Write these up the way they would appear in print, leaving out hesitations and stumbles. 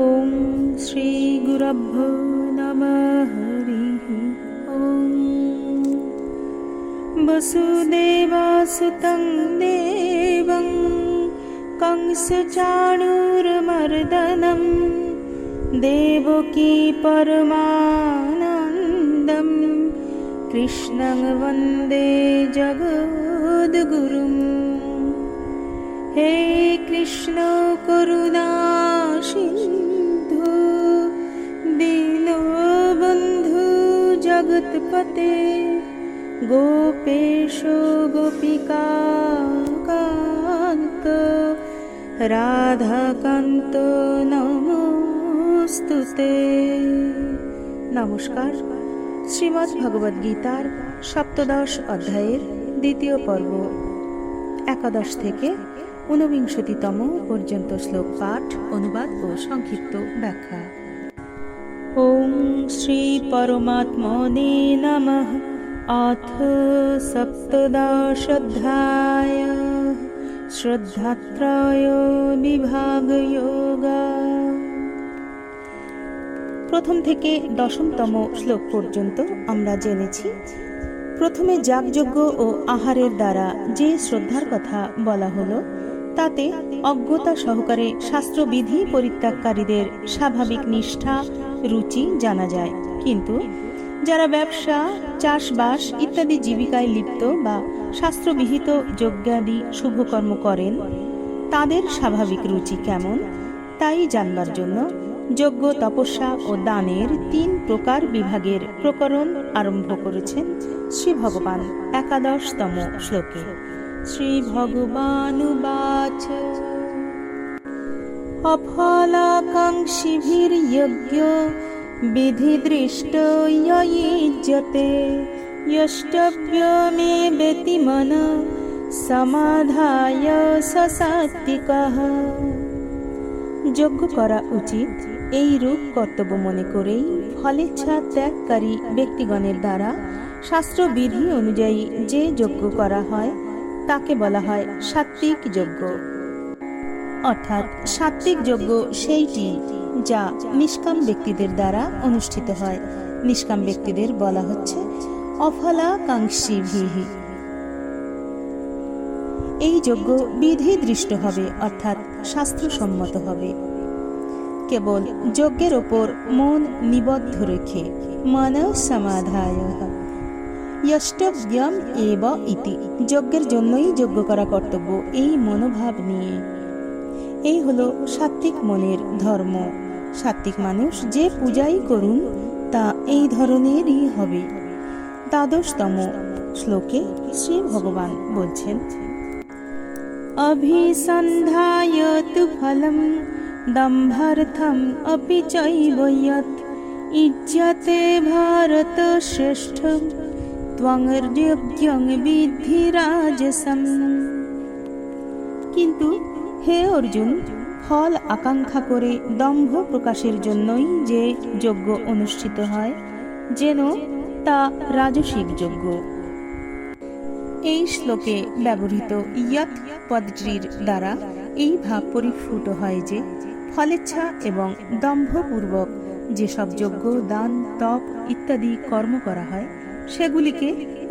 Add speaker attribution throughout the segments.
Speaker 1: ॐ श्री गुरुभ्यो नमः हरिः ॐ वसुदेवासुतं देवं कंसचाणूरमर्दनं देवकी परमानन्दं कृष्णं वन्दे जगद्गुरुं। हे कृष्ण करुणा सिन्धु दीनबन्धु जगत्पते गोपेश गोपिकान्त राधाकान्त नमोस्तुते। नमस्कार। শ্রীমদ্ ভগবদ গীতার সপ্তদশ অধ্যায়ের দ্বিতীয় পর্ব 11 থেকে 49তম পর্যন্ত শ্লোক পাঠ, অনুবাদ ও সংক্ষিপ্ত ব্যাখ্যা। ওম শ্রী পরমাত্মনে নমঃ। অথ সপ্তদশ অধ্যায় শ্রদ্ধাত্রয় বিভাগ যোগা। প্রথম থেকে 10তম শ্লোক পর্যন্ত আমরা জেনেছি। প্রথমে যাগযজ্ঞ ও আহারের দ্বারা যে শ্রদ্ধার কথা বলা হলো, তাতে অজ্ঞতা সহকারে শাস্ত্রবিধি পরিত্যাগকারীদের স্বাভাবিক নিষ্ঠা, রুচি জানা যায়। কিন্তু যারা ব্যবসা, চাষবাস ইত্যাদি জীবিকায় লিপ্ত বা শাস্ত্রবিহিত যজ্ঞাদি শুভকর্ম করেন, তাদের স্বাভাবিক রুচি কেমন তাই জানবার জন্য যজ্ঞ, তপস্যা ও দানের 3 প্রকার বিভাগের প্রকরণ আরম্ভ করেছেন শ্রী ভগবান 11তম শ্লোকে। শ্রী ভগবানুবাচ অফলাকাঙ্ক্ষিভির্যজ্ঞ বিধিদৃষ্ট ইয়যতে যষ্টব্যমেবেতি মন সমাধায় সসাত্বিকঃ। যজ্ঞ করা উচিত এই রূপ কর্তব্য মনে করেই ফলেচ্ছা ত্যাগকারী ব্যক্তিগণের দ্বারা শাস্ত্রবিধি অনুযায়ী যে যজ্ঞ করা হয় তাকে বলা হয় সাত্ত্বিক যজ্ঞ। অর্থাৎ সাত্ত্বিক যজ্ঞ সেইটি যা নিষ্কাম ব্যক্তিদের দ্বারা অনুষ্ঠিত হয়। নিষ্কাম ব্যক্তিদের বলা হচ্ছে অফলাকাঙ্ক্ষিভিঃ। এই যজ্ঞ বিধি দৃষ্ট হবে, অর্থাৎ শাস্ত্রসম্মত হবে। কেবল যজ্ঞের ওপর মন নিবদ্ধ রেখে মন সমাধায় যষ্টব্যম এব ইতি, যজ্ঞের জন্যই যজ্ঞ করা কর্তব্য, এই মনোভাব নিয়ে। এই হলো সাত্ত্বিক মনের ধর্ম। সাত্ত্বিক মানুষ যে পূজাই করুন তা এই ধরনেরই হবে। 12তম শ্লোকে শ্রী ভগবান বলছেন অভিসন্ধায় তু ফলম দম্ভার্থম অপি চৈব যৎ ইজ্জতে ভারত শ্রেষ্ঠম ত্বং যজ্ঞং বিদ্ধি রাজসম। কিন্তু হে অর্জুন, ফল আকাঙ্ক্ষা করে দম্ভ প্রকাশের জন্যই যে যজ্ঞ অনুষ্ঠিত হয়, যেন তা রাজসিক যজ্ঞ। এই শ্লোকে ব্যবহৃত ইয়ৎ পদটির দ্বারা এই ভাব পরিস্ফুট হয় যে ফলেচ্ছা এবং দম্ভপূর্বক যেসব যজ্ঞ, দান, তপ ইত্যাদি কর্ম করা হয় সেগুলিকে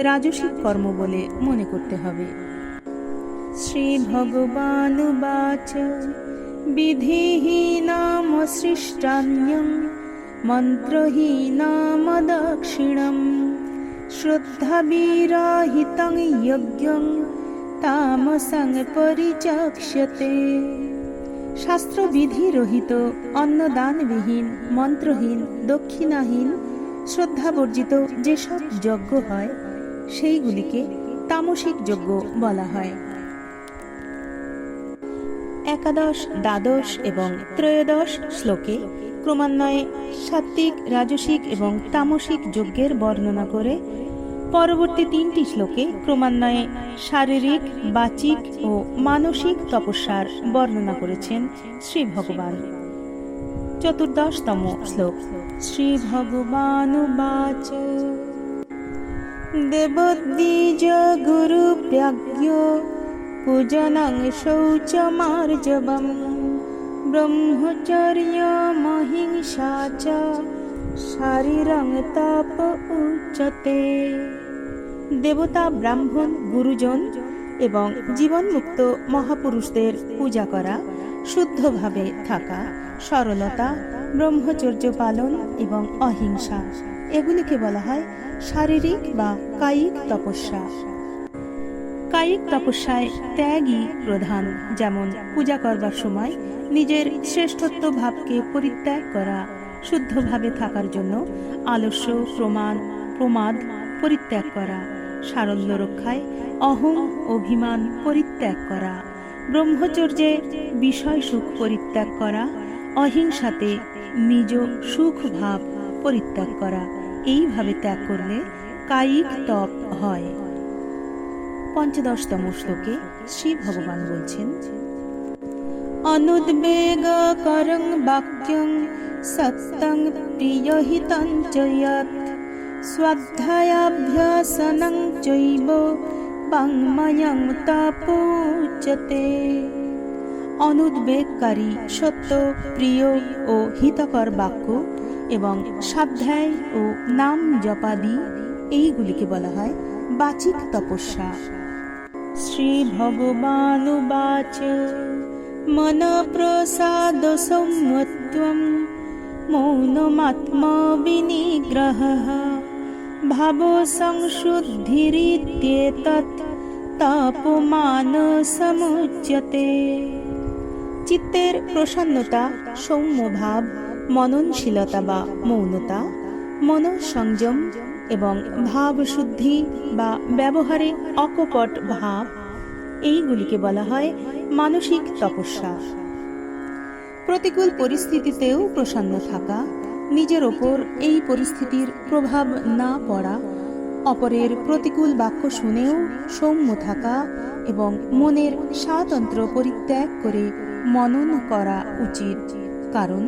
Speaker 1: রাজসিক কর্ম বলে মনে করতে হবে। শ্রী ভগবানুবাচ বিধিহীনমসৃষ্টান্যং মন্ত্রহীনমদক্ষিণম শ্রদ্ধাবিরহিতং যজ্ঞং তামসং পরিচক্ষ্যতে। শাস্ত্রবিধি রহিত, অন্নদানবিহীন, মন্ত্রহীন, দক্ষিণাহীন, শ্রদ্ধাবর্জিত যেসব যজ্ঞ হয় সেইগুলিকে তামসিক যজ্ঞ বলা হয়। 11, 12 এবং 13 শ্লোকে ক্রমান্বয়ে সাত্ত্বিক, রাজসিক এবং তামসিক যজ্ঞের বর্ণনা করে পরবর্তী 3টি শ্লোকে ক্রমান্বয়ে শারীরিক, বাচিক ও মানসিক তপস্যার বর্ণনা করেছেন শ্রী ভগবান। 14তম শ্লোক শ্রী ভগবানুবাচ দেবদ্বিজ গুরু প্রাজ্ঞ পূজনং শৌচমার্জবম ব্রহ্মচর্যমহিংসা চ শারীরং তপ উচ্যতে। দেবতা, ব্রাহ্মণ, গুরুজন এবং জীবনমুক্ত মহাপুরুষদের পূজা করা, শুদ্ধভাবে থাকা, সরলতা, ব্রহ্মচর্য পালন এবং অহিংসা, এগুলিকে বলা হয় শারীরিক বা কায়িক তপস্যা। কায়িক তপস্যায় ত্যাগই প্রধান, যেমন পূজা করবার সময় নিজের শ্রেষ্ঠত্ব ভাবকে পরিত্যাগ করা, শুদ্ধভাবে থাকার জন্য আলস্য, প্রমাদ পরিত্যাগ করা, সারল্য রক্ষায় অহং অভিমান পরিত্যাগ করা, ব্রহ্মচর্যে বিষয় সুখ পরিত্যাগ করা, অহিংসাতে নিজ সুখ ভাব পরিত্যাগ করা। এইভাবে ত্যাগ করলে কায়িক তপ হয়। ৫৫তম শ্লোকে শ্রী ভগবান বলছেন, অনুদ্বেগকরং বাক্যং সত্যং প্রিয়হিতং চ যৎ স্বাধ্যায়াভ্যাসনং চৈব বাঙ্ময়ং তপোচ্যতে। অনুদ্বেগকারী, সত্য, প্রিয় ও হিতকর বাক্য এবং স্বাধ্যায় ও নাম জপাদি, এইগুলিকে বলা হয় বাচিক তপস্যা। শ্রী ভগবানুবাচ মন প্রসাদ সম্যত্বম মৌনমাত্মবিনিগ্রহঃ ভাব সংশুদ্ধিরিত্যেতৎ তপমানসমুচ্যতে। চিত্তের প্রসন্নতা, সৌম্য ভাব, মননশীলতা বা মৌনতা, মনঃসংযম এবং ভাব শুদ্ধি বা ব্যবহারে অকপট ভাব, এইগুলিকে বলা হয় মানসিক তপস্যা। প্রতিকূল পরিস্থিতিতেও প্রসন্ন থাকা, নিজের ওপর এই পরিস্থিতির প্রভাব না পড়া, অপরের প্রতিকূল বাক্য শুনেও সৌম্য থাকা এবং মনের স্বাতন্ত্র্য পরিত্যাগ করে মনন করা উচিত। কারণ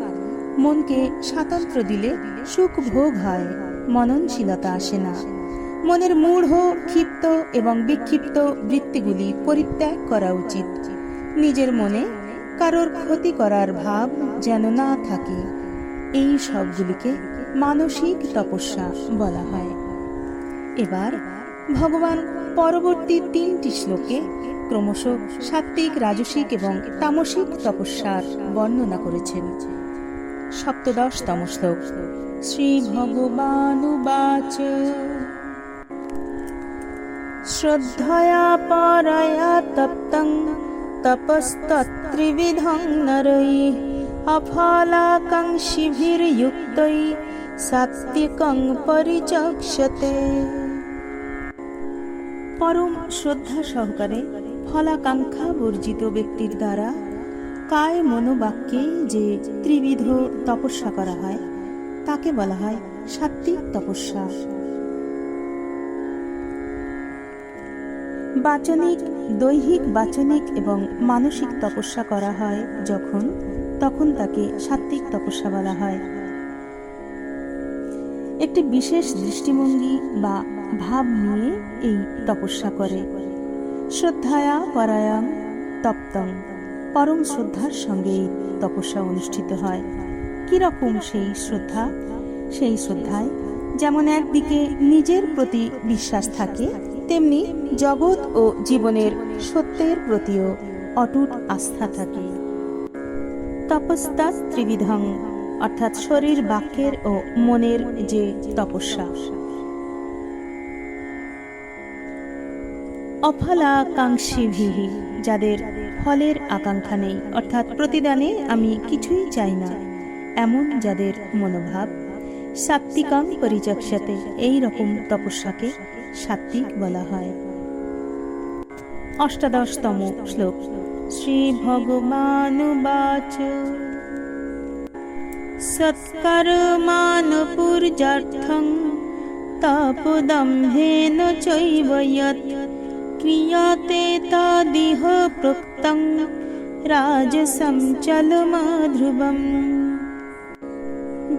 Speaker 1: মনকে স্বাতন্ত্র্য দিলে সুখ ভোগ হয়, মননশীলতা আসে না। মনের মূঢ়, ক্ষিপ্ত এবং বিক্ষিপ্ত বৃত্তিগুলি পরিত্যাগ করা উচিত। নিজের মনে কারোর ক্ষতি করার ভাব যেন না থাকে। এই সবগুলিকে মানসিক তপস্যা বলা হয়। এবার ভগবান পরবর্তী ৩টি শ্লোকে ক্রমশ সাত্ত্বিক, রাজসিক এবং তামসিক তপস্যার বর্ণনা করেছেন। ৭৫তম শ্লোক শ্রী ভগবানুবাচ শ্রদ্ধয়া পরয়া তপ্তং তপস্তত্ত্রিবিধং নরৈঃ অফলাকাঙ্ক্ষিভির্যুক্তৈ সাত্ত্বিকং পরিচক্ষতে। পরম শ্রদ্ধা সহকারে ফলাকাঙ্ক্ষা বর্জিত ব্যক্তির দ্বারা কায় মনোবাক্যে যে ত্রিবিধ তপস্যা করা হয় তাকে বলা হয় সাত্ত্বিক তপস্যা। বাচনিক, দৈহিক, বাচনিক এবং মানসিক তপস্যা করা হয় তখন তাকে সাত্ত্বিক তপস্যা বলা হয়। একটি বিশেষ দৃষ্টিভঙ্গি বা ভাব নিয়ে এই তপস্যা করে। শ্রদ্ধায়া পরায়াং তপ্তং, পরম শ্রদ্ধার সঙ্গে এই তপস্যা অনুষ্ঠিত হয়। কিরকম সেই শ্রদ্ধা? সেই শ্রদ্ধায় যেমন একদিকে নিজের প্রতি বিশ্বাস থাকে, তেমনি জগৎ ও জীবনের সত্যের প্রতিও অটুট আস্থা থাকে। তপস্যাৎ ত্রিবিধং, অর্থাৎ শরীর, বাক্যের ও মনের যে তপস্যা। অফলাকাঙ্ক্ষিভিঃ, যাদের ফলের আকাঙ্ক্ষা নেই, অর্থাৎ প্রতিদানে আমি কিছুই চাই না, এমন যাদের মনোভাব। সাত্ত্বিকং পরিচক্ষতে, এই রকম তপস্যাকে সাত্ত্বিক বলা হয়। ৮৫তম শ্লোক শ্রী ভগবানুবাচ সৎকর্মানুপূর্যার্থং তপোদম্ভেন চৈব যৎ ক্রিয়তে তদিহ প্রোক্তং রাজসং চলমধ্রুবম।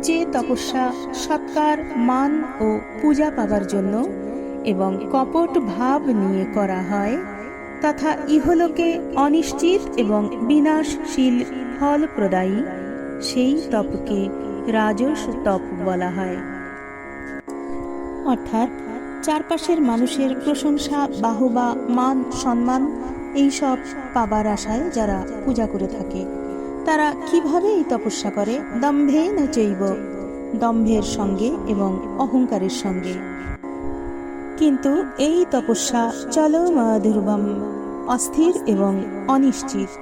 Speaker 1: যে তপস্যা সৎকার, মান ও পূজা পাবার জন্য এবং কপট ভাব নিয়ে করা হয় তথা ইহলোকে অনিশ্চিত এবং বিনাশশীল ফল প্রদায়ী সেই তপকে রাজস তপ বলা হয়। অর্থাৎ চারপাশের মানুষের প্রশংসা, বাহবা, মান সম্মান এইসব পাবার আশায় যারা পূজা করে থাকে তারা কিভাবে এই তপস্যা করে? দম্ভে না চৈব, দম্ভের সঙ্গে এবং অহংকারের সঙ্গে। কিন্তু এই তপস্যা চলমদুর্বম, অস্থির এবং অনিশ্চিত।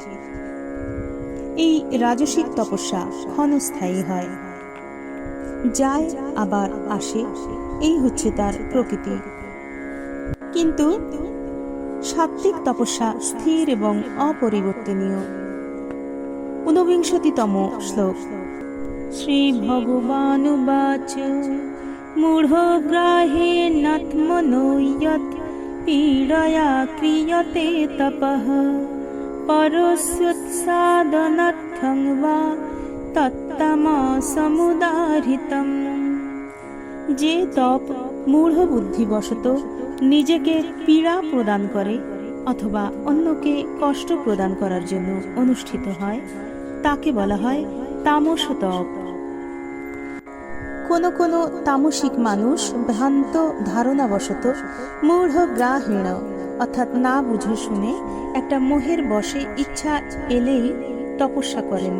Speaker 1: এই রাজসিক তপস্যা ক্ষণস্থায়ী হয়, যায় আবার আসে, এই হচ্ছে তার প্রকৃতি। কিন্তু সাত্ত্বিক তপস্যা স্থির এবং অপরিবর্তনীয়। 49তম শ্লোক। শ্রী ভগবানুবাচ মূঢ়গ্রাহে নাত্মনো যৎ পীড়য়া ক্রিয়তে তপঃ পরস্যোৎসাদনার্থং বা তত্তমসমুদাহৃতম। যে তপ মূঢ় বুদ্ধিবশত নিজেকে পীড়া প্রদান করে অথবা অন্যকে কষ্ট প্রদান করার জন্য অনুষ্ঠিত হয় তাকে বলা হয় তামস তপ। কোনো তামসিক মানুষ ভ্রান্ত ধারণাবশত মূঢ়গ্রাহেণ অর্থাৎ না বুঝে শুনে একটা মোহের বশে ইচ্ছা এলেই তপস্যা করেন।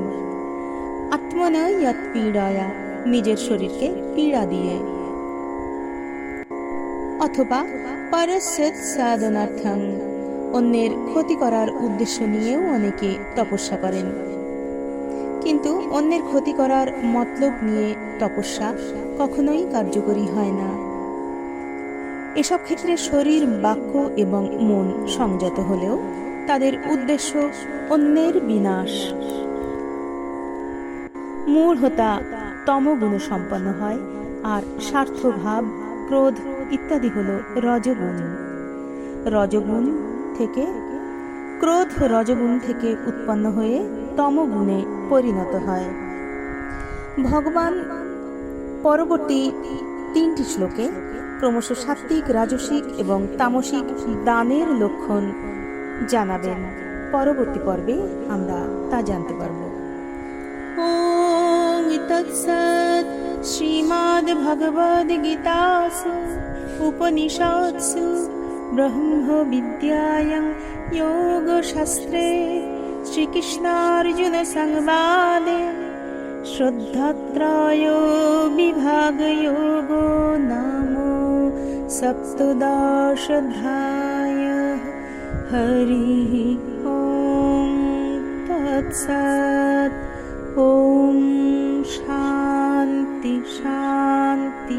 Speaker 1: আত্মন যৎ পীড়য়া, নিজের শরীরকে পীড়া দিয়ে, অথবা পরস্যৎ সাধনার্থং, অন্যের ক্ষতি করার উদ্দেশ্য নিয়েও অনেকে তপস্যা করেন। কিন্তু অন্যের ক্ষতি করার মতলব নিয়ে তপস্যা কখনোই কার্যকরী হয় না। এসব ক্ষেত্রে শরীর, বাক্য এবং মন সংযত হলেও তাদের উদ্দেশ্য অন্যের বিনাশ। মূঢ়তা তমগুণ সম্পন্ন হয়, আর স্বার্থভাব, ক্রোধ ইত্যাদি হল রজগুণ। ক্রোধ রজগুণ থেকে উৎপন্ন হয়ে তমগুণে পরিণত হয়। ভগবান পরবর্তী 3টি শ্লোকে ক্রমশ সাত্ত্বিক, রাজসিক এবং তামসিক দানের লক্ষণ জানাবেন। পরবর্তী পর্বে আমরা তা জানতে পারব। ওম তৎসৎ। শ্রীমদ্ভগবদ্গীতাসু উপনিষৎসু ব্রহ্ম বিদ্যায়াং যোগশাস্ত্রে শ্রীকৃষ্ণার্জুন সংবাদে শ্রদ্ধাত্রয় বিভাগযোগো নাম সপ্তদশোऽধ্যায়ঃ। হরিঃ ওম তৎসৎ। ওম শান্তি শান্তি